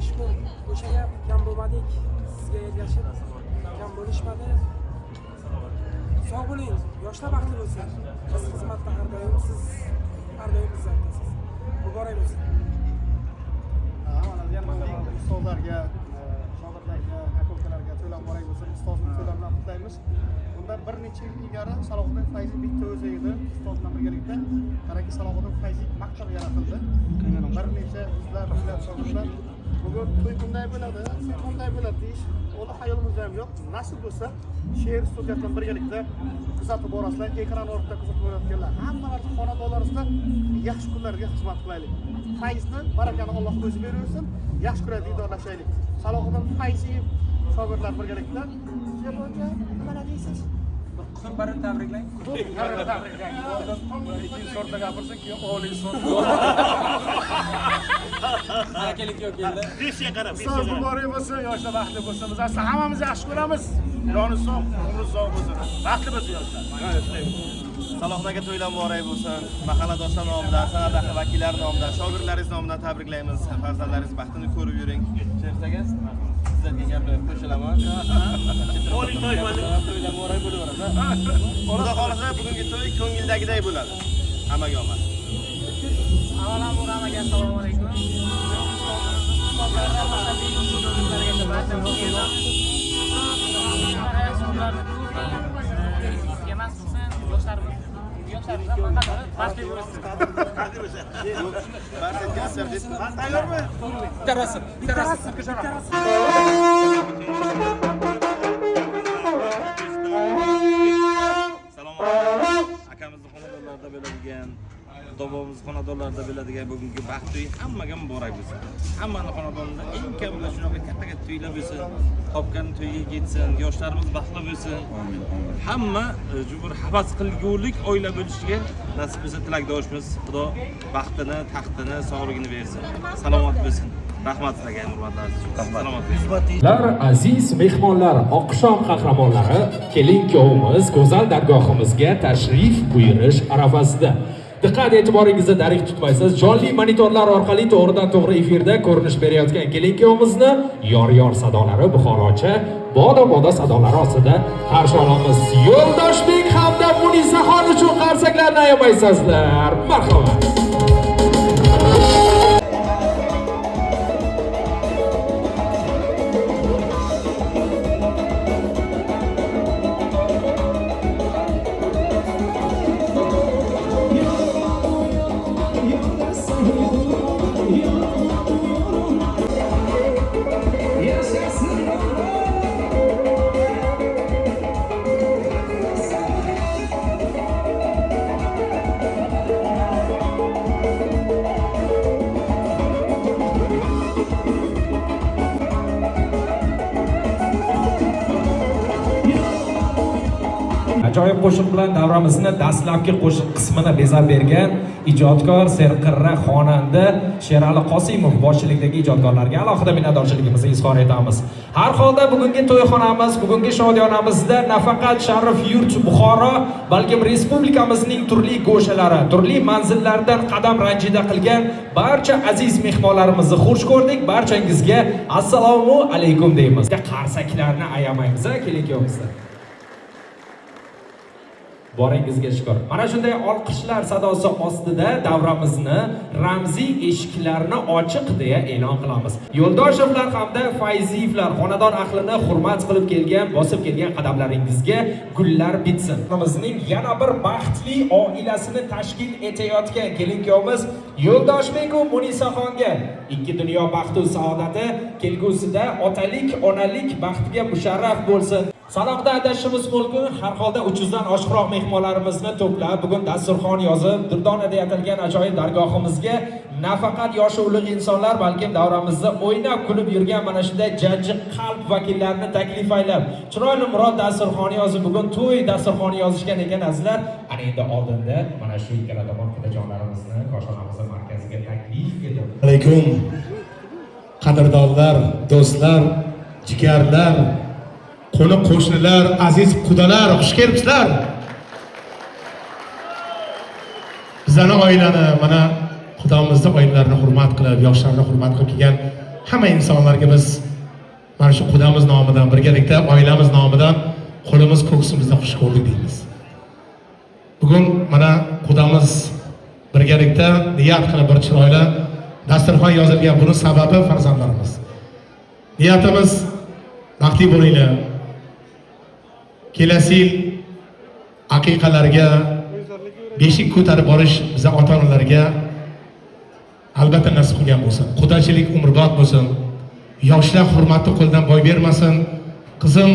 shukur o'sha gap kam bo'lmadik, sizga ergashib kam bo'lishmadi. Sog' bo'ling, yoshlar baxtli bo'lsin. Biz xizmatda har doim, siz har doim bizdasiz. Muborak bo'lsin. Ustozlarga, shogirdlarga, aka-ukalarga to'la muborak bo'lsin. Ustozni to'la bilan qutlaymiz. Bundan bir necha yil ilgari Salohiddin Fayzi bitta o'zi edi. Ustoz bilan birgalikda qaraki Salohiddin Fayzi maktab yaratildi. Bir necha yuzlab shogirdlar bugun to'y bunday bo'ladi, bunday bo'ladi deyish o'zi hayolimizda ham yo'q. Nasib bo'lsa, she'r studiyasi bilan birgalikda kuzatib borasizlar, ekran ortida kuzatib borayotganlar. Hammalari xonadonlar orasida yaxshi kunlarga xizmat qilaylik. Fayzni, barakani Alloh o'zi beraversin. Yaxshi kunlarda diydorlashaylik. Salohiddin Fayzi shogirdlar birgalikda nima deysiz? Ko'p barin tabriklang. Tabriklang. Ikkinchi sortda gapirsin, keyin oliy sort. Barakalik yo'q keldi. Beshga qarab, Ustoz muborak bo'lsin, yoshlar baxtli bo'lsin. Biz aslida hammamiz yaxshi ko'ramiz. Joni sog', umri sog' bo'lsin. Baxtli bo'lsin yoshlar. Salohiddin aka to'ylar muborak bo'lsin. Mahalladoshlar nomidan, san'at ahli vakillari nomidan, shogirdlaringiz nomidan tabriklaymiz. Farzandlaringiz baxtini ko'rib yuring. Sherzak aka, sizlarga gaplarga qo'shilaman. Oliy to'ymani. To'ylar muborak bo'laveradi. Xudo xolisa bugungi to'y ko'ngildagiday bo'ladi. Hammaga omad. Avvalambor hammaga assalomu alaykum. Akamizni xonadonlarida bo'ladigan, bobomizning xonadonlarida bo'ladigan bugungi baxt to'yi hammaga muborak bo'lsin. Hammaning xonadonida eng kamida shunaqa katta to'ylar bo'lsin. Topgan to'yiga ketsin, yoshlarimiz baxtli bo'lsin. Hamma bir havas qilgulik oila bo'lishiga nasib bo'lsa tilakdoshmiz. Xudo baxtini, taxtini, sog'ligini bersin. Salomat bo'lsin. Rahmat sizlarga, hurmatlar. Salomat bo'ling. Aziz mehmonlar, oqshom qahramonlari, kelin-kuyovimiz go'zal dargohimizga tashrif buyurish arafasida. Diqqat e'tiboringizni darig' tutmaysiz. Jonli monitorlar orqali to'g'ridan-to'g'ri efirda ko'rinish berayotgan kelin-kuyovimizni yor-yor sadolari, buxorocha, bodo-bodo sadolari ostida qarshi olamiz. Yo'ldoshbek hamda Munisaxon uchun qarsaklarni ayamaysizlar. Marhamat. Ajoyib qo'shiq bilan davramizni dastlabki qo'shiq qismini bezab bergan ijodkor, serqirra xonanda Sherali Qosimov boshchiligidagi ijodkorlarga alohida minnatdorchiligimizni izhor etamiz. Har holda bugungi to'yxonamiz, bugungi shodiyonamizda nafaqat Sharif yurt Buxoro, balkim respublikamizning turli go'shalari, turli manzillardan qadam ranjida qilgan barcha aziz mehmonlarimizni xush ko'rdik. Barchangizga assalomu alaykum deymiz. Qarsaklarni ayamaymiz, kelin-kuyovimizda. Boringizga shukur. Mana shunday olqishlar sadosi ostida davramizni ramziy eshiklarni ochiq deya e'lon qilamiz. Yo'ldoshevlar hamda Fayziyevlar xonadon ahlini hurmat qilib kelgan, bosib kelgan qadamlaringizga gullar bitsin. Bizning yana bir baxtli oilasini tashkil etayotgan kelin-kuyovimiz Yo'ldoshbek va Munisaxonga ikki dunyo baxti va saodati kelgusida otalik, onalik baxtiga musharraf bo'lsin. Sanoqda adashishimiz mumkin. Har holda 300 dan oshiqroq mehmonlarimizni to'plab bugun dasturxon yozib, Durdona deya atalgan ajoyib dargohimizga nafaqat yoshi ulug' insonlar, balkim davramizda o'ynab kulib yurgan mana shunday jajji qalb vakillarini taklif aylab, chiroyli murod dasturxoni yozib bugun to'y dasturxoni yozishgan ekan azizlar. Ana endi oldinda mana shu ikkala tomon xudojonlarimizni koshonamizning markaziga taklif etib. Alaykum. Qadrdonlar, do'stlar, jigarlar, qo'ni qo'shnilar, aziz qudalar, xush kelibsizlar. Bizlarning oilani mana xudomizni oilalarni hurmat qilib, yoshlarni hurmat qilib kelgan hamma insonlarga biz mana shu qudamiz nomidan birgalikda oilamiz nomidan qo'limiz ko'ksimizda xush ko'rdik deymiz. Bugun mana qudamiz birgalikda niyat qilib bir chiroyli dasturxon yozilgan. Buning sababi farzandlarimiz. Niyatimiz baxtli bo'linglar. Kelasi yil aqiqalarga beshik ko'tarib borish biza ota-onalarga albatta nasib qilgan bo'lsin. Qudachilik umrbod bo'lsin. Yoshlar hurmatni qo'ldan boy bermasin. Qizim,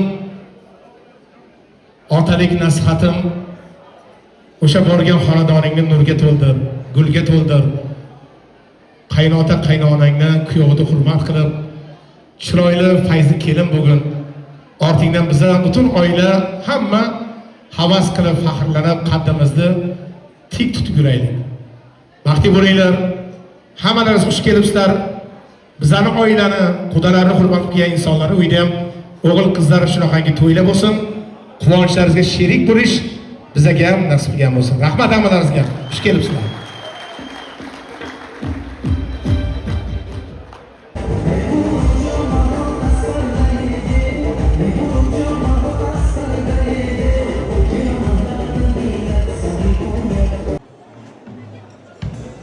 otalik nasihatim o'sha borgan xonadoningni nurga to'ldir, gulga to'ldir. Qaynota qaynonangni kuyovida hurmat qilib, chiroyli fayzli kelin bugun. Ortingdan biza butun oila hamma havas qilib, faxrlanib, qaddimizni tik tutib yuraylik. Baxtli bo'linglar. Hammalaringiz xush kelibsizlar. Bizani oilani, qudalarni hurmat qilgan insonlar uyda ham o'g'il qizlar shunaqangi to'ylar bo'lsin. Quvonchlaringizga sherik bo'lish bizga ham nasib qilgan bo'lsin. Rahmat hammalaringizga. Xush kelibsizlar.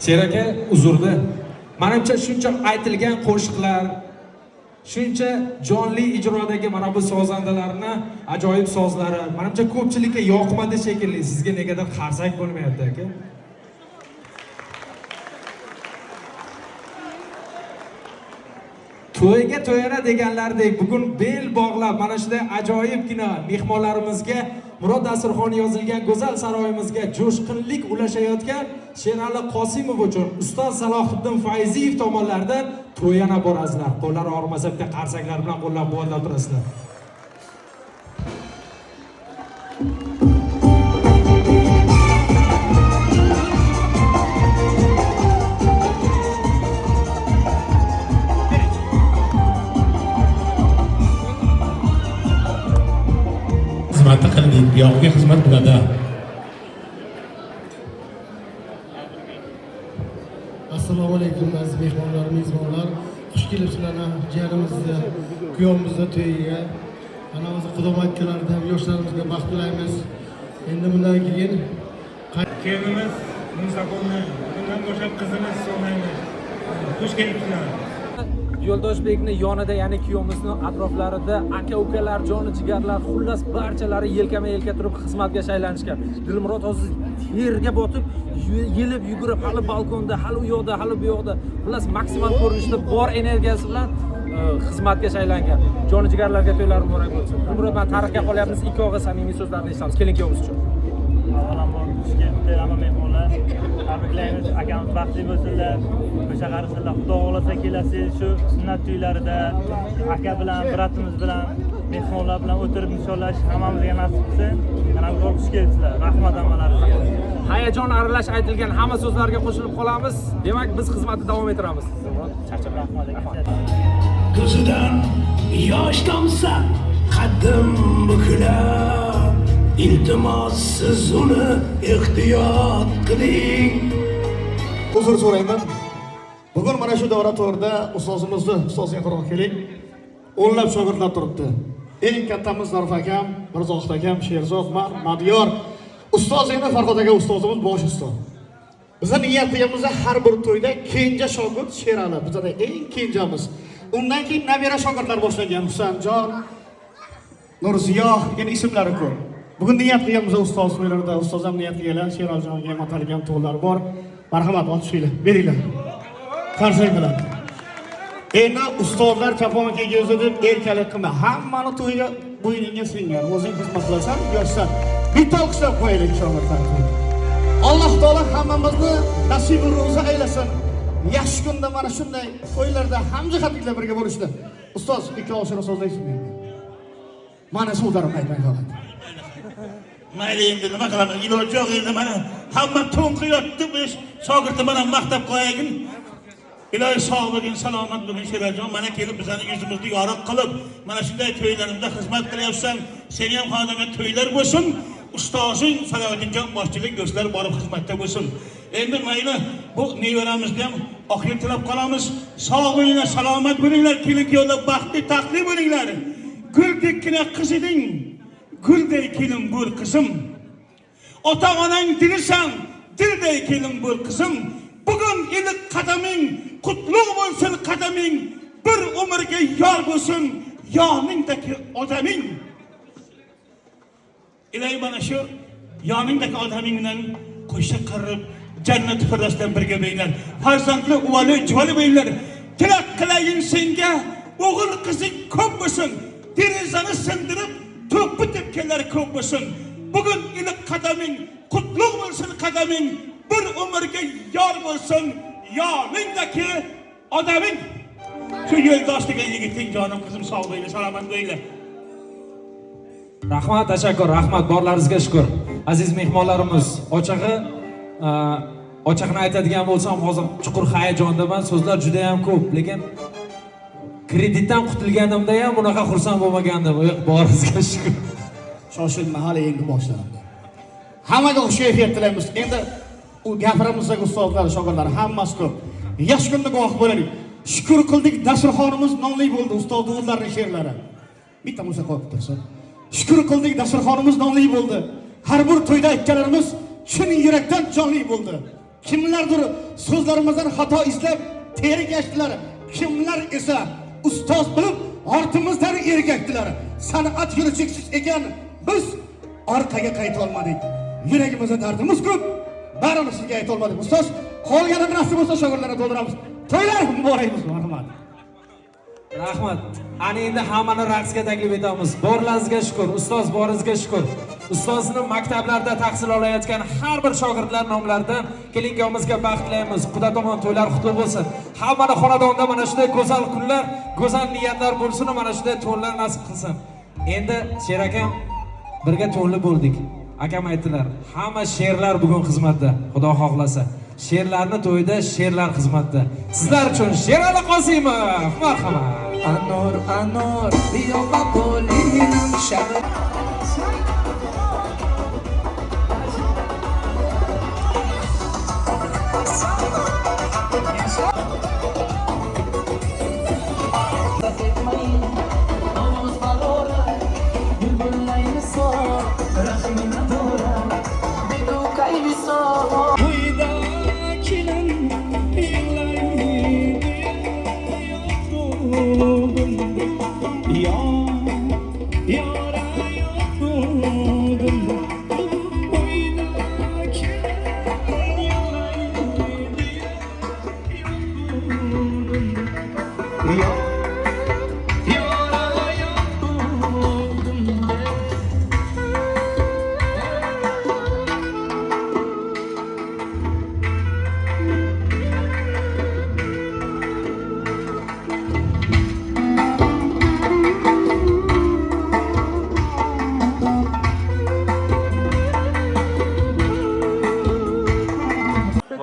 Sheraka uzrda. Menimcha shuncha aytilgan qo'shiqlar, shuncha jonli ijrodagi mana bu sozandalarni, ajoyib sozlari menimcha ko'pchilikka yoqmadi shekilli. Sizga negadir qarsak bo'lmayapti aka. To'yga to'yana deganlardek bugun bel bog'lab mana shunday ajoyibgina mehmonlarimizga, Murod dasturxoni yozilgan go'zal saroyimizga jo'shqinlik ulashayotgan Sherali Qosimov uchun ustoz Salohiddin Fayziyev tomonidan to'yana borasizlar. Qo'llar og'rimasa bitta qarsaklar bilan qo'llab-quvvatlab turasizlar. Xizmat qildik, buyoqqa xizmat bo'ladi. Assalomu alaykum aziz mehmonlar, mezbonlar. Xush kelibsizlar jiyanimizni, kuyovimizni to'yiga. Ana o'zi Xudomo akkalardan yoshlarimizga baxt tilaymiz. Endi bundan keyin Kelinimiz Musaqulni, bundan bo'shab qizimiz So'mayni. Xush kelibsizlar. Yo'ldoshbekni yonida, ya'ni kuyovimizni atroflarida aka-ukalar, joni jigarlar, xullas barchalari yelkama-yelka turib xizmatga shaylanishgan. Dilmurod hozir terga botib, yelib yugurib, hali balkonda, hali u yoqda, hali bu yoqda, xullas maksimal ko'rinishda bor energiyasi bilan xizmatga shaylangan. Joni jigarlarga to'ylar muborak bo'lsin. Dilmurod, men tarixga qolyapmiz, ikki og'iz samimiy so'zlarni eshitamiz. Kelin kuyovimiz uchun. Avvalambor xush kelibdi hamma mehmonlar. Tabriklaymiz, akamiz baxtli bo'lsinlar. O'sha qarasizlar, Xudo xohlasa kelasi shu sunnat to'ylarida aka bilan, bratimiz bilan, mehmonlar bilan o'tirib nishonlash hammamizga nasib qilsin. Yana bir xush kelibsizlar. Rahmat hammalaringizga. Hayajon aralash aytilgan hamma so'zlarga qo'shilib qolamiz. Demak, biz xizmatni davom ettiramiz. Charchab rahmat aka. Ko'zidan yosh tomsa qaddim bukilar, iltimos siz uni ehtiyot qiling. Uzr so'rayman. Bugun mana shu davra to'rida ustozimizni, ustoz e'tirof keling. O'nlab shogirdlar turibdi. Eng kattamiz Zarif akam, Mirzohid akam, Sherzod, Madiyor, ustoz endi Farhod aka ustozimiz bosh ustoz. Bizning niyat qilganimiz har bir to'yda kenja shogird Sherali, bizda eng kenjamiz. Undan keyin nabira shogirdlar boshlagan Husanjon, Nurziyo, yana ismlari ko'p. Bugun niyat qilganimiz ustoz to'ylarida, ustoz ham niyat qilganlar, Sheraljonga ham atalgan to'ylar bor. Marhamat, olishinglar, beringlar. Qarsak bilan. Endi ustozlar chapon kiygizni deb erkalik qilma. Hammani to'yiga bo'yningga singan. O'zing xizmat qilasan, yoshsan. Bitta olqishlab qo'yaylik shogirdlarga. Alloh taolo hammamizni nasibi ro'za aylasin. Yaxshi kunda mana shunday to'ylarda hamjihatliklar birga bo'lishdi. Ustoz, ikki oshira so'zlaysiz. Mana so'zlarim aytmayman. Mayli endi nima qilaman? Iloji yo'q endi mana hamma to'nqiyotdi, biz shogirdni bilan maqtab qo'yaylik. Ilohi sog' bo'lgin, salomat bo'lgin Sheraljon. Mana kelib bizning yuzimizni yorug' qilib, mana shunday to'ylarimda xizmat qilyapsan. Seni ham xonadonga to'ylar bo'lsin. Ustozing Salohiddinjon boshchilik do'stlar borib xizmatda bo'lsin. Endi mayli bu nevaramizni ham oxir tilab qolamiz. Sog' bo'linglar, salomat bo'linglar, kelin-kuyovlar baxtli, taqli bo'linglar. Guldekkina qiz eding, gulday kelin bo'l qizim. Ota-onang dilisan, dilday kelin bo'l qizim. Bugun iliq qadaming, qutlug' bo'lsin qadaming, bir umrga yor bo'lsin yoningdagi odaming. Ilohi mana shu yoningdagi odaming bilan qo'shni qirib jannat firdavsdan birga bo'linglar. Farzandli uvali juvali bo'linglar. Tilak qilayin senga o'g'il qizing ko'p bo'lsin. Derazani sindirib to'ppi tepganlar ko'p bo'lsin. Bugun iliq qadaming, qutlug' bo'lsin qadaming, bir umrga yor bo'lsin yoningdagi odaming. Shu yo'ldosh degan yigiting jonim qizim sog' bo'linglar, salomat bo'linglar. Rahmat, tashakkur, rahmat, borlaringizga shukr. Aziz mehmonlarimiz, ochiqni aytadigan bo'lsam, hozir chuqur hayajondaman. So'zlar juda ham ko'p, lekin kreditdan qutulganimda ham bunaqa xursand bo'lmagandim. Boringizga shukr. Shoshilma, hali endi boshlandi. Hammaga xushkayf tilaymiz. Endi u gapiramizdagi ustozlar, shogirdlar hammasi ko'p. Yaxshi kunda guvoh bo'laylik. Shukr qildik, dasturxonimiz nonli bo'ldi, ustoz o'g'illarining she'rlari. Bitta musiqa qo'yib tursin. Shukr qildik, dasturxonimiz nonli bo'ldi. Har bir to'yda aytganlarimiz chin yurakdan jonli bo'ldi. Kimlardir so'zlarimizdan xato izlab terik yashdilar. Kimlar esa ustoz bilib ortimizdan ergakdilar. San'at yo'li cheksiz ekan, biz orqaga qayta olmadik. Yuragimizda dardimiz ko'p, barimiz sizga ayta olmadik. Ustoz, qolganini nasib bo'lsa shogirdlarga to'ldiramiz. To'ylar muborakmiz, rahmat. Rahmat. Ana endi hammani raqsga taklif etamiz. Borlaringizga shukr, ustoz boringizga shukr. Ustozni maktablarda tahsil olayotgan har bir shogirdlar nomlaridan kelin-kuyovimizga baxt tilaymiz. Xudo tomon to'ylar qutlug' bo'lsin. Hammani xonadonda mana shunday go'zal kunlar, go'zal niyatlar bo'lsin, mana shunday to'ylar nasib qilsin. Endi Sher akam birga to'yli bo'ldik. Akam aytdilar, hamma she'rlar bugun xizmatda, Xudo xohlasa. She'rlarni to'yda, she'rlar xizmatda. Sizlar uchun Sherali Qosimov, marhamat. Anor, anor, biyoba bo'linam shabi.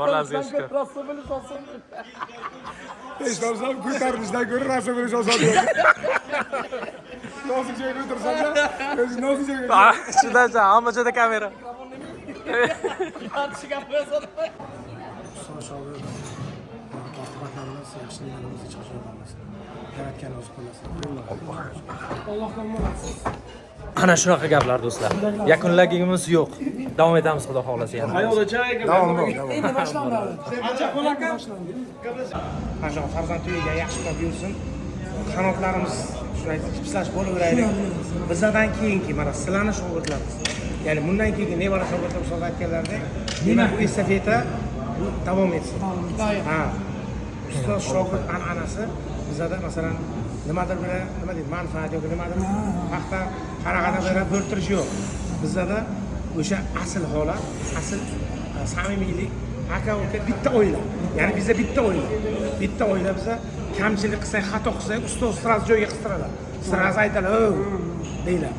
Borlaringizga shukr. Eshitolsam ko'tarilishdan ko'ra rasm bo'lish oson. Nozik joyga o'tirsam-da, o'zi nozik joyga. Shundan hamma joyda kamera. Ana shunaqa gaplar do'stlar. Yakunlagimiz yo'q. Davom etamiz Xudo xohlasa yana. Endi boshlanadi. Ancha qo'laka boshlandi. Mana farzand to'yiga yaxshi qilib yursin. Qanotlarimiz shunday chiplash bo'laveraylik. Bizdan keyingi mana sizlarning shogirdlarimiz. Ya'ni bundan keyin nevara shogirdlar ustoz aytganlaridek, demak bu estafeta davom etsin. Ha. Ustoz shogird an'anasi bizda masalan nimadir bilan nima deydi, manfaat yoki nimadir paxta qarag'ana bilan bo'rtirish yo'q. Bizda o'sha asl holat, asl samimiylik, aka uka bitta oila. Ya'ni bizda bitta oila. Bitta oila bizda kamchilik qilsak, xato qilsak, ustoz sraz joyiga qistiradilar. Sraz aytadilar, deylar.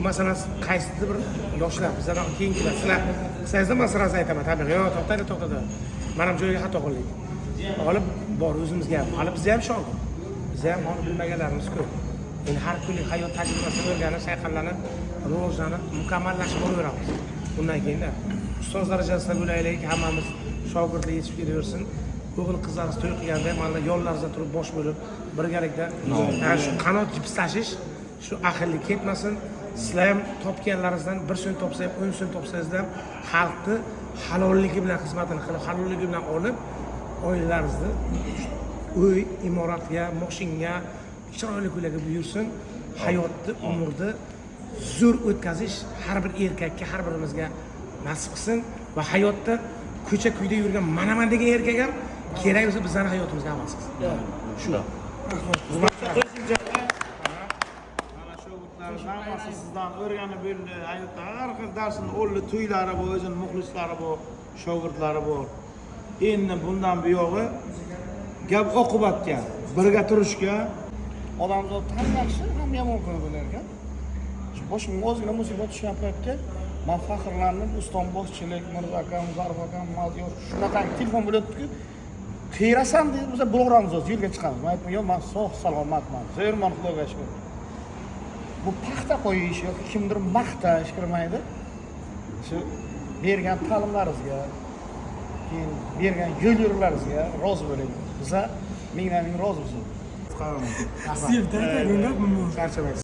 Masalan, qaysidir bir yoshlar bizdan keyingilar sizlar qilsangizda men sraz aytaman, tabiiy. Yo'q, to'xtadi. Men ham joyiga xato qildik. Olib bor o'zimizga ham. Hali bizda ham shogird. Bizda ham hali bilmaganlarimiz ko'p. Endi har kunlik hayot tajribasini o'rganib, sayqallanib, rivojlanib, mukammallashib boraveramiz. Bundan keyin ustozlar darajasida bo'laylik, hammamiz shogirdlar yetib kelaversin. O'g'il qizlarimiz to'y qilganda mana yo'llaringizda turib bosh bo'lib birgalikda ana shu qanot jips tashish shu ahillik ketmasin. Sizlar ham topganlaringizdan 1 so'm topsa ham 10 so'm topsangiz ham xalqni halolligi bilan xizmatini qilib, halolligi bilan olib oilalaringizni uy, imoratga, mashinaga, chiroyli ko'ylarga buyursin. Hayotni, umrni zo'r o'tkazish har bir erkakka, har birimizga nasib qilsin va hayotda ko'cha-kuyda yurgan manaman degan erkak ham kerak bo'lsa bizning hayotimizga amal qilsin. Shu. Hammasi sizdan o'rganib bo'ldi. Hayotda har xil darsini o'ldi, to'ylari bor, o'zining muxlislari bor, shogirdlari bor. Endi bundan buyog'i gap oqibatga, birga turishga, odamzod ham yaxshi, ham yomon ko'rib bo'lar ekan. Shu boshimga ozgina musibat tushgan paytda men faxrlanib, Uston boshchilik, Mirzo akam, Zarif akam, Mazyor shunaqa telefon bo'lyapti-ku. Qiyrasan deb biz bloglarimiz yo'lga chiqamiz. Men aytdim, "Yo'q, men sog' salomatman. Zo'rman, Xudoga shukr." Bu paxta qo'yish yoki kimdir maqtash kirmaydi. Shu bergan ta'limlaringizga, keyin bergan yo'l yo'rilaringizga rozi bo'ling. Biza mingdan ming rozimiz. Sevda aka, Charchamaysiz.